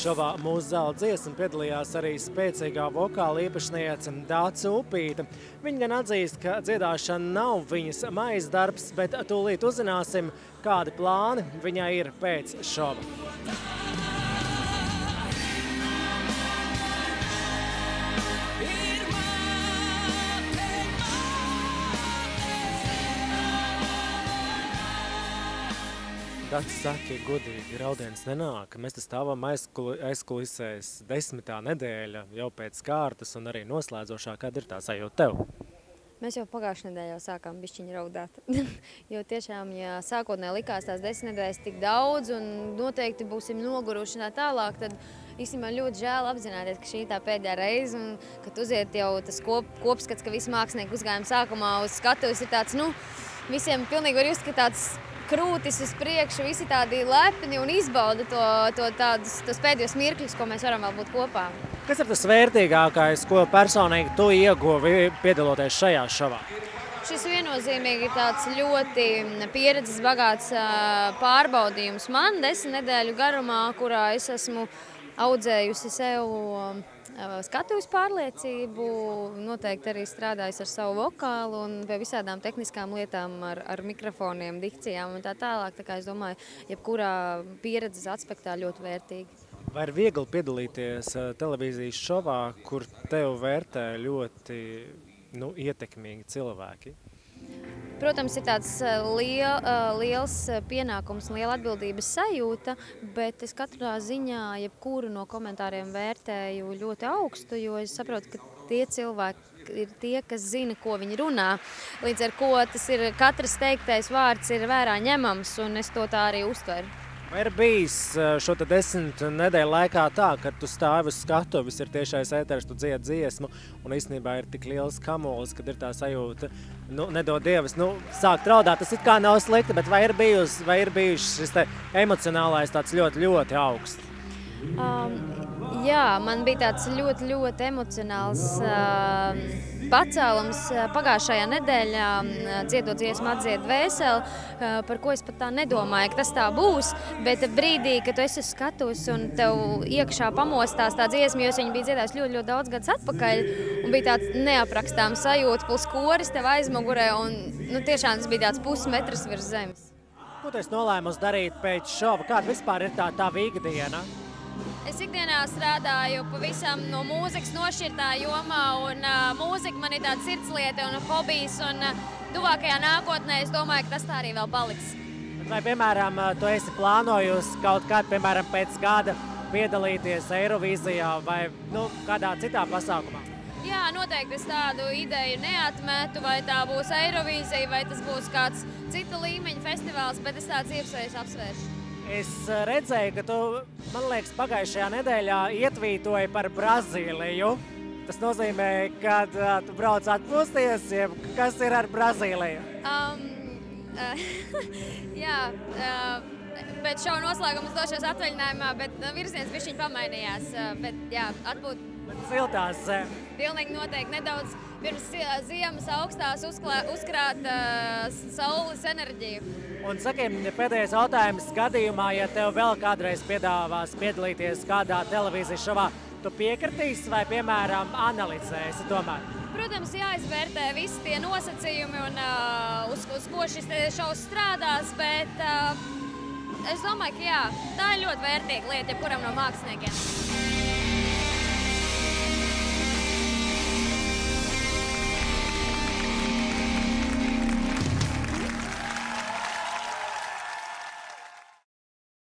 Šovā Mūsu zelta dziesma piedalījās arī spēcīgā vokāla īpašniece Dāca Upīte. Viņa gan atzīst, ka dziedāšana nav viņas maijas darbs, bet tūlīt uzzināsim, kādi plāni viņai ir pēc šova. Dāca saka, godīgi raudiens nenāk. Mēs te stāvam aizkulisēs 10. nedēļa jau pēc kārtas un arī noslēdzošā. Kāda ir tā sajūta tev? Mēs jau pagājušajā nedēļā jau sākām bišķiņi raudāt. Jo tiešām, ja sākotnēji likās tās 10 nedēļas tik daudz un noteikti būsim noguruši un tā tālāk, tad īstenībā ļoti žēl apzināties, ka šī tā pēdējā reize un kad uziet jau tas kopskats, ka visi mākslinieki uzgājumi sākumā uz skatuves ir tāds, visiem pilnīgi var just, ka tāds krūtis uz priekšu, visi tādi lepni un izbauda tos pēdējos mirkļus, ko mēs varam vēl būt kopā. Kas ir tas vērtīgākais, ko personīgi tu ieguvi piedaloties šajā šovā? Šis viennozīmīgi ir tāds ļoti pieredzes bagāts pārbaudījums man 10 nedēļu garumā, kurā es esmu audzējusi sev skatuves pārliecību, noteikti arī strādājis ar savu vokālu un pie visādām tehniskām lietām ar mikrofoniem, dikcijām un tā tālāk. Tā kā es domāju, jebkurā pieredzes aspektā ļoti vērtīgi. Vai ir viegli piedalīties televīzijas šovā, kur tev vērtē ļoti ietekmīgi cilvēki? Protams, ir tāds liels pienākums un liela atbildības sajūta, bet es katrā ziņā jebkuru no komentāriem vērtēju ļoti augstu, jo es saprotu, ka tie cilvēki ir tie, kas zina, ko viņi runā. Līdz ar ko tas ir katrs teiktais vārds ir vērā ņemams, un es to tā arī uztveru. Vai ir bijis šo 10 nedēļu laikā tā, ka tu stāvi uz skatuves, ir tiešais ēteris, tu dziedi dziesmu, un īstenībā ir tik liels kamols, kad ir tā sajūta, nedod Dievs, sākt raudāt, tas it kā nav slikti, bet vai ir bijuši šis te emocionālais tāds ļoti, ļoti augsts? Jā, man bija tāds ļoti, ļoti emocionāls pacēlums pagājušajā nedēļā, dziedot dziesmu Atdzied dvēseli, par ko es pat tā nedomāju, ka tas tā būs, bet brīdī, kad tu esi uz skatuves un tev iekšā pamostās tā dziesma, jo viņa bija dziedājusi ļoti, ļoti daudz gadus atpakaļ, un bija tāds neaprakstāms sajūta, plus koris tev aizmugurē, un tiešām tas bija tāds pusmetrs virs zemes. Ko tu esi nolēmusi darīt pēc šova? Kāda vispār ir tā ikdiena? Es ikdienā strādāju pavisam no mūzikas nošķirtā jomā, un mūzika man ir tāda sirdslieta un hobijs, un tuvākajā nākotnē es domāju, ka tas tā arī vēl paliks. Vai, piemēram, tu esi plānojusi kaut kādu, piemēram, pēc gada piedalīties Eirovīzijā vai kādā citā pasākumā? Jā, noteikti es tādu ideju neatmetu, vai tā būs Eirovīzija, vai tas būs kāds cita līmeņa festivāls, bet es tāds iepsējus apsvēršu. Es redzēju, ka tu, man liekas, pagājušajā nedēļā ietvītoji par Brazīliju. Tas nozīmē, ka tu brauc atpūsties, jeb kas ir ar Brazīliju? Jā, pēc šova noslēguma es došos atvaļinājumā, bet virziens bišķiņ pamainījās. Bet jā, atbūt. Siltās zem. Pilnīgi noteikti nedaudz pirms ziemas augstās uzkrāt saules enerģiju. Un sakiem, pēdējais jautājums gadījumā, ja tev vēl kādreiz piedāvās piedalīties kādā televīzijas šovā, tu piekritīsi vai, piemēram, analizēsi tomēr? Protams, jāizvērtē visi tie nosacījumi un uz ko šis šovs strādās, bet es domāju, ka jā, tā ir ļoti vērtīga lieta jebkuram no māksliniekiem.